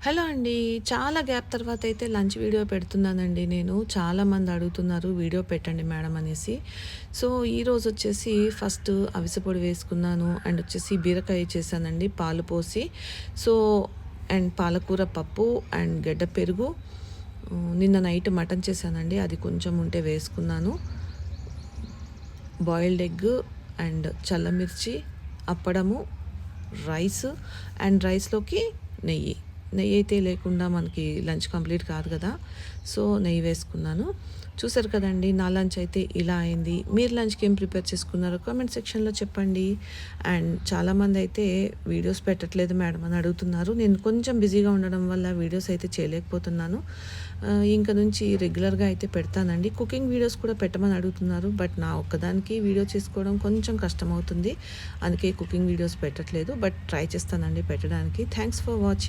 Hello అండి. చాలా gap తర్వాత అయితే లంచ్ వీడియో పెడుతున్నానండి నేను. చాలామంది అడుగుతున్నారు వీడియో పెట్టండి మేడం అనేసి. సో, ఈరోజొచ్చేసి ఫస్ట్ అవిసె పొడి వేసుకున్నాను. అండ్ వచ్చేసి బీరకాయ చేశానండి పాలు పోసి. సో, అండ్ పాలకూర పప్పు అండ్ గడ్డ పెరుగు. నిన్న నైట్ మటన్ చేశానండి. అది కొంచెం ఉంటే వేసుకున్నాను. బాయిల్డ్ ఎగ్ అండ్ చల్లమిర్చి, అప్పడము, రైస్ అండ్ రైస్‌లోకి నెయ్యి. నెయ్యి అయితే లేకుండా మనకి లంచ్ కంప్లీట్ కాదు కదా! సో, నెయ్యి వేసుకున్నాను. చూసారు కదండీ! నా లంచ్ అయితే ఇలా అయింది. మీరు లంచ్‌కి ఏం ప్రిపేర్ చేసుకున్నారో కామెంట్ సెక్షన్‌లో చెప్పండి. అండ్ చాలామంది అయితే వీడియోస్ పెట్టట్లేదు మేడం అని అడుగుతున్నారు. నేను కొంచెం బిజీగా ఉండడం వల్ల వీడియోస్ అయితే చేయలేకపోతున్నాను. ఇంక నుంచి రెగ్యులర్‌గా అయితే పెడతానండి. కుకింగ్ వీడియోస్ కూడా పెట్టమని అడుగుతున్నారు. బట్ నా ఒక్కదానికి వీడియో చేసుకోవడం కొంచెం కష్టమవుతుంది. అందుకే కుకింగ్ వీడియోస్ పెట్టట్లేదు. బట్ ట్రై చేస్తానండి పెట్టడానికి. Thanks for watching.